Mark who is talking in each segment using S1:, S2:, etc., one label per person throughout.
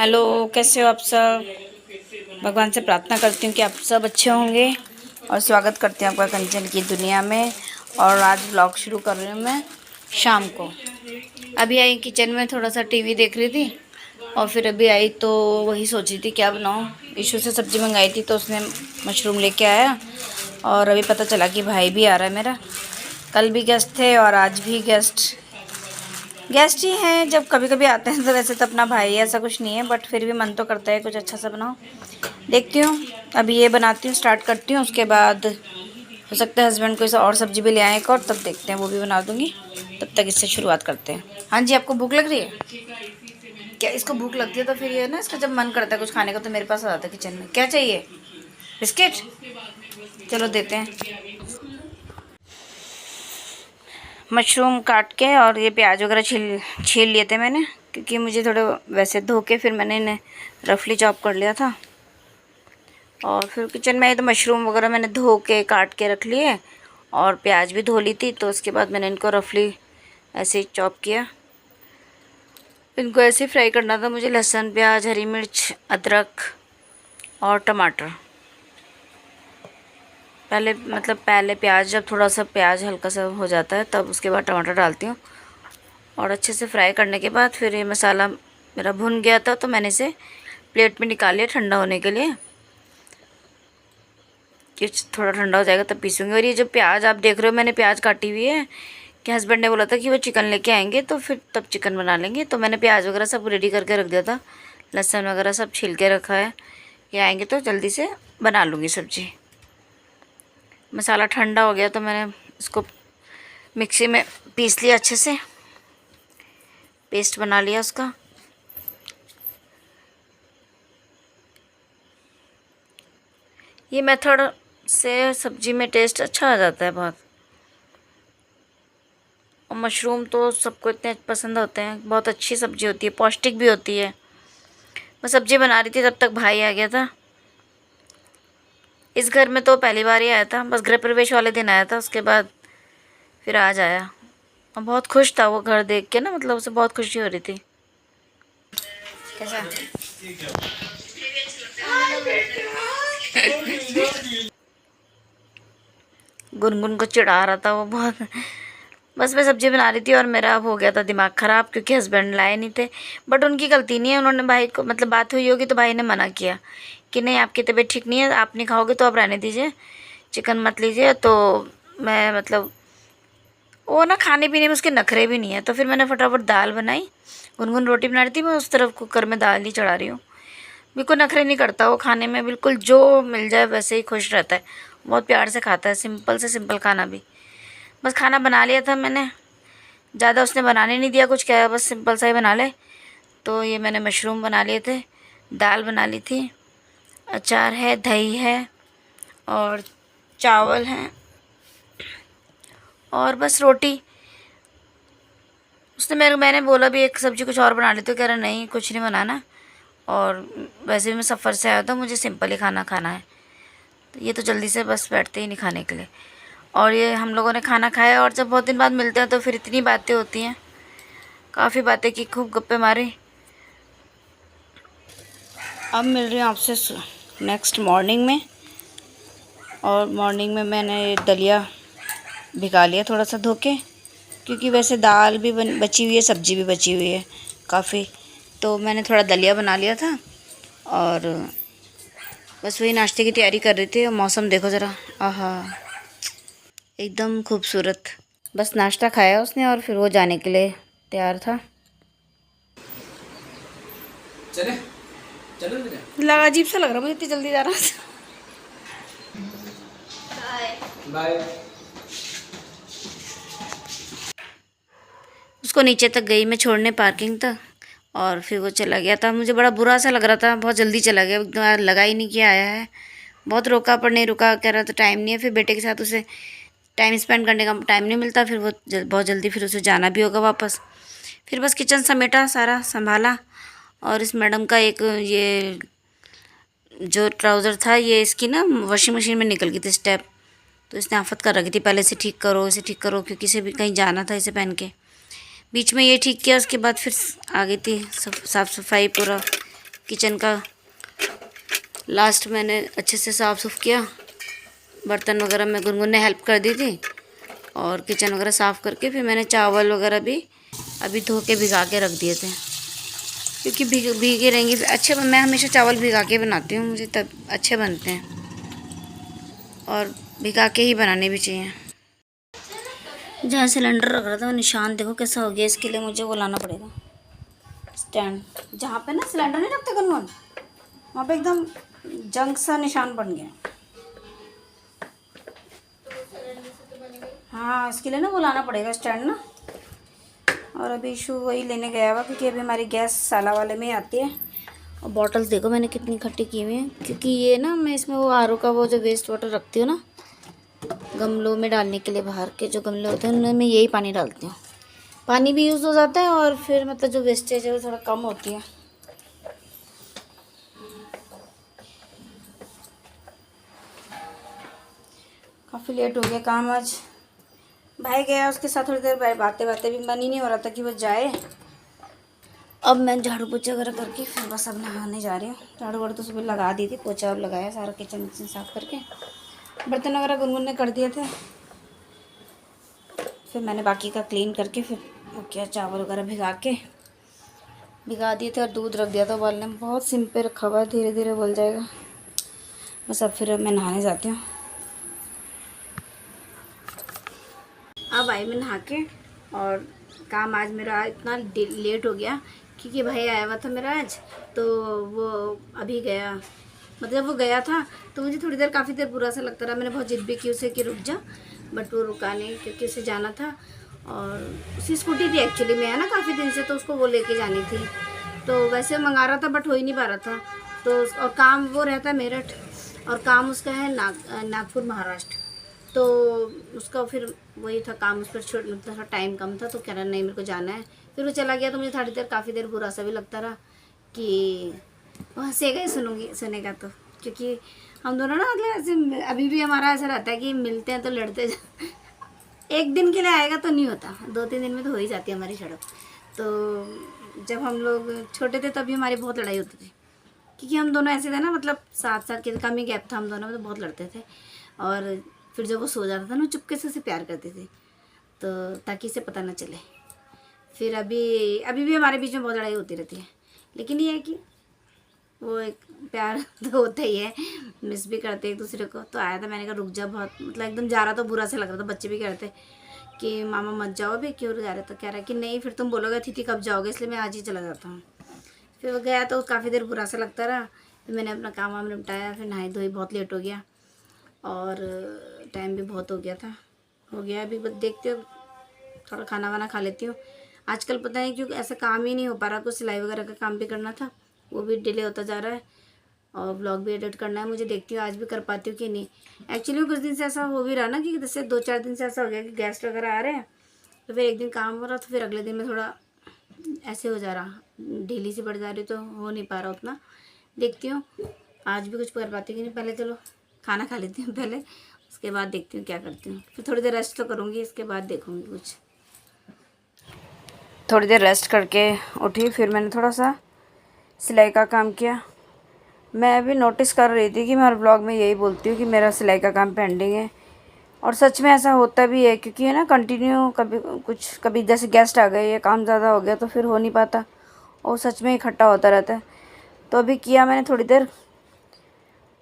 S1: Hello, कैसे हो आप सब। भगवान से प्रार्थना करती हूँ कि आप सब अच्छे होंगे और स्वागत करती हूँ आपका कंचन की दुनिया में। और आज व्लॉग शुरू कर रही हूँ मैं शाम को। अभी आई किचन में, थोड़ा सा टीवी देख रही थी और फिर अभी आई तो वही सोच रही थी क्या बनाऊँ। ईशू से सब्ज़ी मंगाई थी तो उसने मशरूम लेके आया और अभी पता चला कि भाई भी आ रहा है मेरा। कल भी गेस्ट थे और आज भी गेस्ट ही हैं। जब कभी कभी आते हैं तो वैसे तो अपना भाई ऐसा कुछ नहीं है, बट फिर भी मन तो करता है कुछ अच्छा सा बनाओ। देखती हूँ, अभी ये बनाती हूँ, स्टार्ट करती हूँ। उसके बाद हो सकता है हस्बैंड कोई और सब्ज़ी भी ले आए एक और, तब देखते हैं वो भी बना दूँगी। तब तक इससे शुरुआत करते हैं। हाँ जी, आपको भूख लग रही है क्या? इसको भूख लगती है तो फिर ये ना, इसका जब मन करता है कुछ खाने का तो मेरे पास आ जाता है किचन में। क्या चाहिए? बिस्किट? चलो देते हैं। मशरूम काट के और ये प्याज वगैरह छील लिए थे मैंने, क्योंकि मुझे थोड़े वैसे धो के फिर मैंने इन्हें रफली चॉप कर लिया था। और फिर किचन में तो मशरूम वगैरह मैंने धो के काट के रख लिए और प्याज भी धो ली थी, तो उसके बाद मैंने इनको रफली ऐसे ही चॉप किया। इनको ऐसे ही फ्राई करना था मुझे। लहसुन, प्याज, हरी मिर्च, अदरक और टमाटर। पहले प्याज, जब थोड़ा सा प्याज हल्का सा हो जाता है तब उसके बाद टमाटर डालती हूँ। और अच्छे से फ्राई करने के बाद फिर ये मसाला मेरा भुन गया था तो मैंने इसे प्लेट में निकाल लिया ठंडा होने के लिए, कि थोड़ा ठंडा हो जाएगा तब पीसूँगी। और ये जो प्याज आप देख रहे हो, मैंने प्याज काटी हुई है कि हस्बैंड ने बोला था कि वो चिकन लेके आएंगे तो फिर तब चिकन बना लेंगे, तो मैंने प्याज वगैरह सब रेडी करके रख दिया था। लहसुन वगैरह सब छील के रखा है कि आएंगे तो जल्दी से बना लूँगी सब्ज़ी। मसाला ठंडा हो गया तो मैंने इसको मिक्सी में पीस लिया, अच्छे से पेस्ट बना लिया उसका। ये मेथड से सब्ज़ी में टेस्ट अच्छा आ जाता है बहुत। और मशरूम तो सबको इतने पसंद होते हैं, बहुत अच्छी सब्ज़ी होती है, पौष्टिक भी होती है। मैं सब्ज़ी बना रही थी तब तक भाई आ गया था। इस घर में तो पहली बार ही आया था, बस गृह प्रवेश वाले दिन आया था, उसके बाद फिर आज आया। और बहुत खुश था वो घर देख के ना, मतलब उसे बहुत खुशी हो रही थी। कैसा? गुनगुन को चिढ़ा रहा था वो बहुत। बस मैं सब्ज़ी बना रही थी और मेरा अब हो गया था दिमाग ख़राब, क्योंकि हस्बैंड लाए नहीं थे। बट उनकी गलती नहीं है, उन्होंने भाई को, मतलब बात हुई होगी तो भाई ने मना किया कि नहीं, आपकी तबीयत ठीक नहीं है, आप नहीं खाओगे तो आप रहने दीजिए, चिकन मत लीजिए। तो मैं मतलब वो ना खाने पीने में उसके नखरे भी नहीं है, तो फिर मैंने फटाफट दाल बनाई। गुनगुन रोटी बना रही थी, मैं उस तरफ कुकर में दाल ही चढ़ा रही हूँ। बिल्कुल नखरे नहीं करता वो खाने में, बिल्कुल जो मिल जाए वैसे ही खुश रहता है। बहुत प्यार से खाता है, सिंपल से सिंपल खाना भी। बस खाना बना लिया था मैंने, ज़्यादा उसने बनाने नहीं दिया कुछ, क्या बस सिंपल सा ही बना ले। तो ये मैंने मशरूम बना लिए थे, दाल बना ली थी, अचार है, दही है और चावल हैं और बस रोटी। मैंने बोला भी एक सब्ज़ी कुछ और बना ली, तो कह रहा नहीं कुछ नहीं बनाना, और वैसे भी मैं सफ़र से आया था, मुझे सिंपल ही खाना खाना है। तो ये तो जल्दी से बस बैठते ही नहीं खाने के लिए। और ये हम लोगों ने खाना खाया और जब बहुत दिन बाद मिलते हैं तो फिर इतनी बातें होती हैं, काफ़ी बातें की, खूब गप्पे मारे। अब मिल रही हूँ आपसे नेक्स्ट मॉर्निंग में। और मॉर्निंग में मैंने दलिया भिगा लिया थोड़ा सा धो के, क्योंकि वैसे दाल भी बची हुई है, सब्ज़ी भी बची हुई है काफ़ी, तो मैंने थोड़ा दलिया बना लिया था। और बस वही नाश्ते की तैयारी कर रही थी। और मौसम देखो ज़रा, आहा एकदम खूबसूरत। बस नाश्ता खाया उसने और फिर वो जाने के लिए तैयार था।
S2: चले चलो
S1: लगा अजीब सा लग रहा मुझे, इतनी जल्दी जा रहा
S2: बाय।
S1: उसको नीचे तक गई मैं छोड़ने, पार्किंग तक, और फिर वो चला गया था। मुझे बड़ा बुरा सा लग रहा था, बहुत जल्दी चला गया, एकदम लगा ही नहीं किया आया है। बहुत रोका पर नहीं रुका, कह रहा था टाइम नहीं है, फिर बेटे के साथ उसे टाइम स्पेंड करने का टाइम नहीं मिलता, फिर वो बहुत जल्दी फिर उसे जाना भी होगा वापस। फिर बस किचन समेटा, सारा संभाला। और इस मैडम का एक ये जो ट्राउज़र था, ये इसकी ना वॉशिंग मशीन में निकल गई थी स्टेप, तो इसने आफत कर रखी थी, पहले इसे ठीक करो, इसे ठीक करो, क्योंकि इसे भी कहीं जाना था इसे पहन के। बीच में ये ठीक किया, उसके बाद फिर आ गई थी साफ़ सफाई पूरा किचन का लास्ट मैंने अच्छे से साफ़ सुफ किया। बर्तन वगैरह में गुनगुन ने हेल्प कर दी थी और किचन वगैरह साफ़ करके फिर मैंने चावल वगैरह भी अभी धो के भिगा के रख दिए थे, क्योंकि भीगे रहेंगे अच्छे। मैं हमेशा चावल भिगा के बनाती हूँ, मुझे तब अच्छे बनते हैं और भिगा के ही बनाने भी चाहिए। जहाँ सिलेंडर रख रहा था वो निशान देखो कैसा हो गया, इसके लिए मुझे वो लाना पड़ेगा स्टैंड। जहाँ पे ना सिलेंडर नहीं रखते गुनगुन, वहाँ पे एकदम जंग सा निशान बन गया। हाँ, इसके लिए ना वो लाना पड़ेगा स्टैंड ना। और अभी इशू वही लेने गया हुआ, क्योंकि अभी हमारी गैस साला वाले में ही आती है। और बॉटल्स देखो मैंने कितनी खट्टी की हुई है, क्योंकि ये ना मैं इसमें वो आरओ का वो जो वेस्ट वाटर रखती हूँ ना गमलों में डालने के लिए, बाहर के जो गमले होते हैं उनमें मैं यही पानी डालती हूँ। पानी भी यूज़ हो जाता है और फिर मतलब जो वेस्टेज है वो थोड़ा कम होती है। काफ़ी लेट हो गया काम आज। भाई गया, उसके साथ थोड़ी देर बातें भी मन ही नहीं हो रहा था कि वो जाए। अब मैं झाड़ू पोछा वगैरह करके फिर बस अब नहाने जा रही हूँ। झाड़ू वाड़ू तो सुबह लगा दी थी, पोछा अब लगाया, सारा किचन साफ करके। बर्तन वगैरह गुनगुन ने कर दिए थे, फिर मैंने बाकी का क्लीन करके फिर क्या चावल वगैरह भिगा दिए थे और दूध रख दिया था उबालने में। बहुत सिम पे रखा हुआ है, धीरे धीरे उबल जाएगा। बस अब फिर मैं नहाने जाती हूँ। अब आई मैं नहा के, और काम आज मेरा इतना लेट हो गया क्योंकि भाई आया हुआ था मेरा आज, तो वो अभी गया, मतलब वो गया था तो मुझे थोड़ी देर काफ़ी देर बुरा सा लगता रहा। मैंने बहुत जिद भी की उसे कि रुक जा, बट वो रुका नहीं, क्योंकि उसे जाना था। और उसकी स्कूटी थी एक्चुअली में, है ना, काफ़ी दिन से, तो उसको वो लेके जानी थी। तो वैसे मंगा रहा था बट हो ही नहीं पा रहा था। तो और काम वो रहता है मेरठ, और काम उसका है नागपुर महाराष्ट्र। तो उसका फिर वही था काम, उस पर थोड़ा टाइम कम था, तो कह रहा नहीं मेरे को जाना है। फिर वो चला गया तो मुझे थोड़ी देर काफ़ी देर बुरा सा भी लगता रहा कि वो हंसेगा ही सुनेगा तो, क्योंकि हम दोनों ना मतलब ऐसे अभी भी हमारा ऐसा रहता है कि मिलते हैं तो लड़ते एक दिन के लिए आएगा तो नहीं होता, 2-3 दिन में तो हो ही जाती है हमारी सड़क। तो जब हम लोग छोटे थे तभी हमारी बहुत लड़ाई होती थी, क्योंकि हम दोनों ऐसे थे ना, मतलब 7 साल के कम ही गैप था हम दोनों में, तो बहुत लड़ते थे। और फिर जब वो सो जाता था ना, चुपके से उसे प्यार करते थे, तो ताकि इसे पता ना चले। फिर अभी भी हमारे बीच में बहुत लड़ाई होती रहती है, लेकिन ये है कि वो एक प्यार तो होता ही है, मिस भी करते एक दूसरे को। तो आया था, मैंने कहा रुक जा, बहुत मतलब एकदम जा रहा तो बुरा सा लग रहा था। बच्चे भी कह रहे थे कि मामा मत जाओ अभी, क्यों जा रहे, तो कह रहा है कि नहीं फिर तुम बोलोगे थी कब जाओगे, इसलिए मैं आज ही चला जाता हूँ। फिर वो गया तो काफ़ी देर बुरा सा लगता रहा। फिर मैंने अपना काम वाम निपटाया, फिर नहाई धोई, बहुत लेट हो गया और टाइम भी बहुत हो गया अभी बस देखते हो, थोड़ा खाना वाना खा लेती हूँ। आजकल पता नहीं क्यों ऐसा काम ही नहीं हो पा रहा, कुछ सिलाई वगैरह का काम भी करना था, वो भी डिले होता जा रहा है, और ब्लॉग भी एडिट करना है मुझे। देखती हूँ आज भी कर पाती हूँ कि नहीं। एक्चुअली कुछ दिन से ऐसा हो भी रहा ना, कि जैसे 2-4 दिन से ऐसा हो गया कि गेस्ट वगैरह आ रहे हैं, तो फिर एक दिन काम हो रहा तो फिर अगले दिन में थोड़ा ऐसे हो जा रहा, ढीली सी पड़ जा रही, तो हो नहीं पा रहा उतना। देखती हूँ आज भी कुछ कर पाती हूँ कि नहीं। पहले चलो खाना खा लेती हूँ पहले, उसके बाद देखती हूँ क्या करती हूँ। फिर थोड़ी देर रेस्ट तो करूँगी, इसके बाद देखूँगी कुछ। थोड़ी देर रेस्ट करके उठी, फिर मैंने थोड़ा सा सिलाई का काम किया। मैं भी नोटिस कर रही थी कि मैं हर ब्लॉग में यही बोलती हूँ कि मेरा सिलाई का काम पेंडिंग है, और सच में ऐसा होता भी है, क्योंकि है ना कंटिन्यू कभी जैसे गेस्ट आ गए या काम ज़्यादा हो गया तो फिर हो नहीं पाता, और सच में इकट्ठा होता रहता है। तो अभी किया मैंने थोड़ी देर,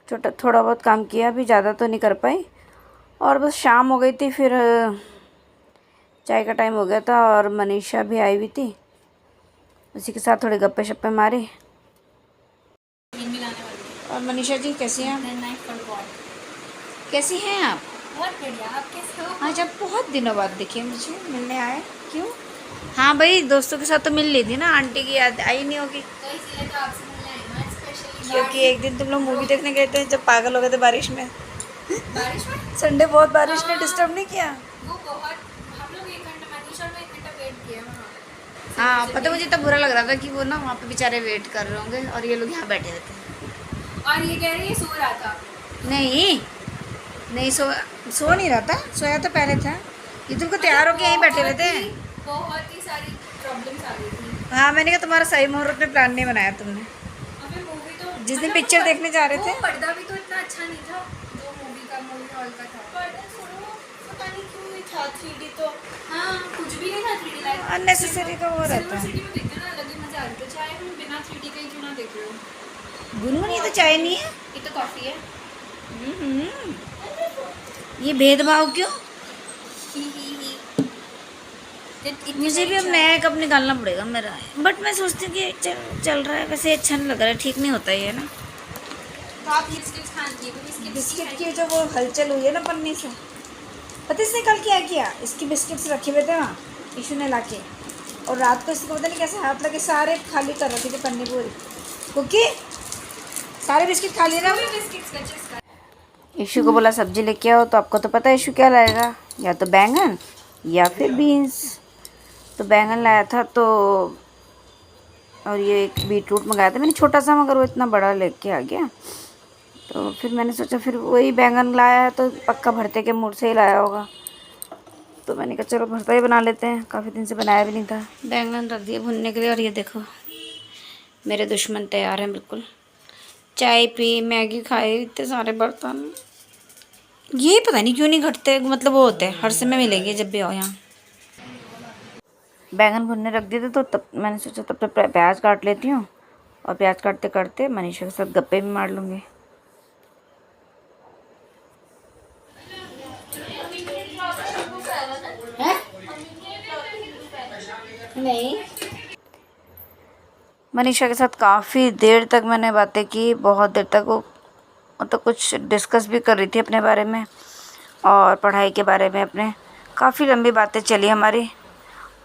S1: थोड़ा बहुत काम किया, अभी ज़्यादा तो नहीं कर पाई। और बस शाम हो गई थी, फिर चाय का टाइम हो गया था, और मनीषा भी आई हुई थी, उसी के साथ थोड़े गप्पे शप्पे मारे। और मनीषा जी कैसी हैं आप? कैसी हैं आप?
S3: बहुत बढ़िया, आप कैसे हो?
S1: हाँ, जब बहुत दिनों बाद देखिए मुझे, मिलने आए क्यों? हाँ भाई, दोस्तों के साथ तो मिल ली थी ना, आंटी की याद आई नहीं होगी,
S3: तो इसलिए तो आपसे मिलने आई हूँ स्पेशली।
S1: क्योंकि एक दिन तुम लोग मूवी देखने गए थे जब पागल हो गए थे बारिश में।
S3: बारिश में
S1: संडे बहुत बारिश ने डिस्टर्ब नहीं किया?
S3: वो बहुत, हम लोग 1 घंटा, मनीषा और मैं 1 घंटा वेट किया वहाँ।
S1: हाँ, पता मुझे तब बुरा लग रहा था कि वो ना वहाँ पे बेचारे वेट कर रहे होंगे और ये लोग यहाँ बैठे रहते हैं।
S3: और ये कह रही है सो रहा था।
S1: नहीं सो नहीं रहा था, सोया तो पहले था। ये तुमको तैयार होके यहीं बैठे रहते हैं।
S3: बहुत ही सारी प्रॉब्लम्स आ गई थी,
S1: हाँ, मैंने कहा तुम्हारा सही मुहूर्त में प्लान नहीं बनाया तुमने।
S3: और फिर
S1: जिस दिन पिक्चर देखने जा रहे थे
S3: वो पर्दा भी तो इतना अच्छा नहीं था जो मूवी हॉल का था। पर्दा छोड़ो, पता नहीं क्यों नहीं था 3D तो। हाँ कुछ भी नहीं था 3D लाइक
S1: अननेसेसरी का वो रहता है।
S3: सिटी में देखते ना अलग ही मजा आ रहा था। चाहे हम बिना 3D का ही क्यों ना देख रहे हो।
S1: गुनगुन ये तो चाय नहीं है।
S3: ये तो कॉफी है।
S1: ये भेदभाव क्यों?
S3: ही
S1: मुझे भी अब नया कप निकालना पड़ेगा मेरा, बट मैं सोचती हूँ कि चल रहा है वैसे अच्छा नहीं लग रहा है, ठीक नहीं होता ये ना।
S3: तो आप बिस्किट खाती है
S1: बिस्किट की जो वो हलचल हुई है ना पन्नी से, पता इसने कल क्या किया, इसकी बिस्किट्स रखे हुए थे वहाँ ईशू ने लाके, और रात को इसको पता नहीं कैसे हाथ लगे सारे खाली कर रखी थी पन्नी पूरी। कुकी सारे बिस्किट खा लिए ना। ईशू को बोला सब्जी लेके आओ, तो आपको तो पता है ईशू क्या लाएगा, या तो बैंगन या फिर बीन्स। तो बैंगन लाया था, तो और ये एक बीटरूट मंगाया था मैंने छोटा सा, मगर वो इतना बड़ा लेके आ गया। तो फिर मैंने सोचा फिर वही बैंगन लाया है तो पक्का भरते के मूड से ही लाया होगा, तो मैंने कहा चलो भरता ही बना लेते हैं, काफ़ी दिन से बनाया भी नहीं था। बैंगन रख दिए भुनने के लिए, और ये देखो मेरे दुश्मन तैयार हैं बिल्कुल। चाय पी, मैगी खाए, इतने सारे बर्तन, ये पता नहीं क्यों नहीं घटते, मतलब वो होते हैं हर समय मिलेंगे जब भी आओ यहाँ। बैंगन भुनने रख दिए थे, तो तब मैंने सोचा तब तक प्याज काट लेती हूँ, और प्याज काटते काटते मनीषा के साथ गप्पे भी मार लूँगी। नहीं, मनीषा के साथ काफ़ी देर तक मैंने बातें की, बहुत देर तक। वो तो कुछ डिस्कस भी कर रही थी अपने बारे में और पढ़ाई के बारे में अपने, काफ़ी लंबी बातें चली हमारी।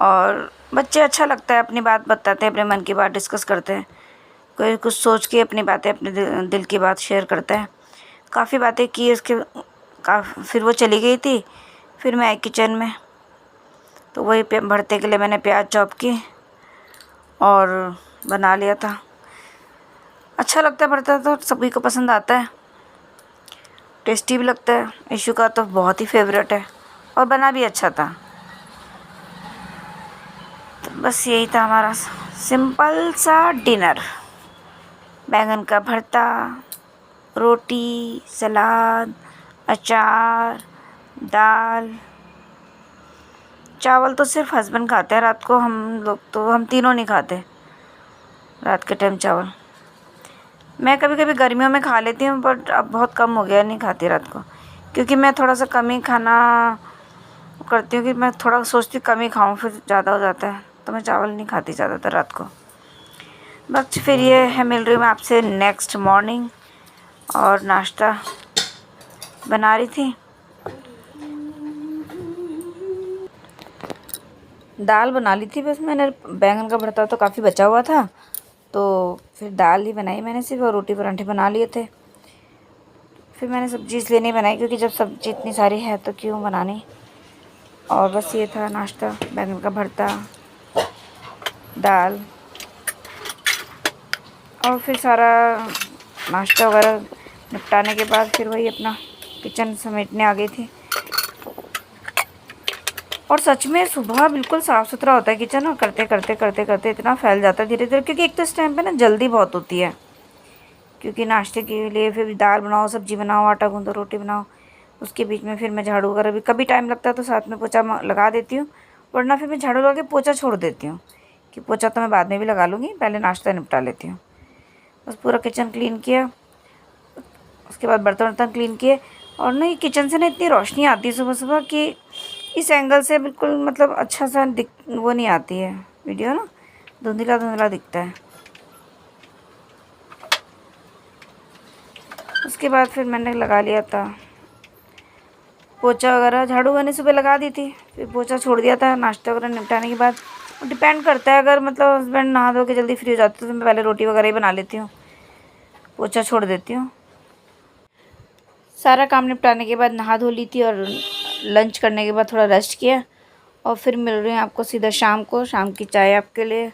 S1: और बच्चे अच्छा लगता है, अपनी बात बताते हैं, अपने मन की बात डिस्कस करते हैं, कोई कुछ सोच के अपनी बातें, अपने दिल की बात शेयर करता है। काफ़ी बातें की उसके, फिर वो चली गई थी, फिर मैं आई किचन में, तो वही भरते के लिए मैंने प्याज चॉप की और बना लिया था। अच्छा लगता है भरता, तो सभी को पसंद आता है, टेस्टी भी लगता है। ईशू का तो बहुत ही फेवरेट है, और बना भी अच्छा था। तो बस यही था हमारा सिंपल सा डिनर, बैंगन का भरता, रोटी, सलाद, अचार, दाल। चावल तो सिर्फ हस्बैंड खाते हैं रात को, हम लोग तो, हम तीनों नहीं खाते रात के टाइम चावल। मैं कभी कभी गर्मियों में खा लेती हूँ, बट अब बहुत कम हो गया, नहीं खाती रात को, क्योंकि मैं थोड़ा सा कम ही खाना करती हूँ, कि मैं थोड़ा सोचती हूँ कम ही खाऊँ, फिर ज़्यादा हो जाता है, तो मैं चावल नहीं खाती ज़्यादातर रात को। बस फिर ये है, मिल रही हूँ मैं आपसे नेक्स्ट मॉर्निंग, और नाश्ता बना रही थी। दाल बना ली थी बस मैंने, बैंगन का भरता तो काफ़ी बचा हुआ था, तो फिर दाल ही बनाई मैंने सिर्फ, और रोटी पराठे बना लिए थे। फिर मैंने सब्जी इसलिए नहीं बनाई, क्योंकि जब सब्जी इतनी सारी है तो क्यों बनानी। और बस ये था नाश्ता, बैंगन का भरता, दाल, और फिर सारा नाश्ता वगैरह निपटाने के बाद फिर वही अपना किचन समेटने आ गई थी। और सच में सुबह बिल्कुल साफ़ सुथरा होता है किचन, और करते करते करते करते इतना फैल जाता है धीरे धीरे, क्योंकि एक तो इस टाइम पे ना जल्दी बहुत होती है, क्योंकि नाश्ते के लिए फिर दाल बनाओ, सब्ज़ी बनाओ, आटा गूँदो, रोटी बनाओ, उसके बीच में फिर मैं झाड़ू वगैरह भी कभी टाइम लगता है तो साथ में पोछा लगा देती हूँ, वरना फिर मैं झाड़ू लगा के पोछा छोड़ देती हूँ, कि पोछा तो मैं बाद में भी लगा लूँगी, पहले नाश्ता निपटा लेती हूँ। बस पूरा किचन क्लीन किया, उसके बाद बर्तन वर्तन क्लीन किए। और ना ये किचन से ना इतनी रोशनी आती है सुबह सुबह, कि इस एंगल से बिल्कुल मतलब अच्छा सा वो नहीं आती है वीडियो ना, धुंधला धुंधला दिखता है। उसके बाद फिर मैंने लगा लिया था पोछा वगैरह, झाड़ू मैंने सुबह लगा दी थी, फिर पोछा छोड़ दिया था नाश्ता वगैरह निपटाने के बाद। डिपेंड करता है, अगर मतलब हस्बैंड नहा धो के जल्दी फ्री हो जाते तो मैं पहले रोटी वगैरह ही बना लेती हूँ, पोछा छोड़ देती हूँ। सारा काम निपटाने के बाद नहा धो ली थी, और लंच करने के बाद थोड़ा रेस्ट किया, और फिर मिल रही हूँ आपको सीधा शाम को, शाम की चाय आपके लिए।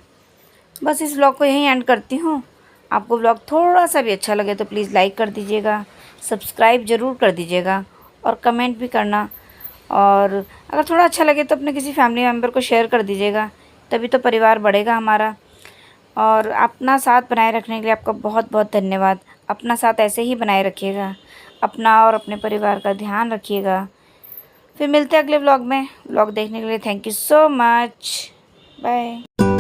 S1: बस इस व्लॉग को यहीं एंड करती हूँ। आपको व्लॉग थोड़ा सा भी अच्छा लगे तो प्लीज़ लाइक कर दीजिएगा, सब्सक्राइब ज़रूर कर दीजिएगा, और कमेंट भी करना। और अगर थोड़ा अच्छा लगे तो अपने किसी फैमिली मेम्बर को शेयर कर दीजिएगा, तभी तो परिवार बढ़ेगा हमारा। और अपना साथ बनाए रखने के लिए आपका बहुत बहुत धन्यवाद। अपना साथ ऐसे ही बनाए रखिएगा, अपना और अपने परिवार का ध्यान रखिएगा। फिर मिलते हैं अगले व्लॉग में। व्लॉग देखने के लिए thank you so much. Bye.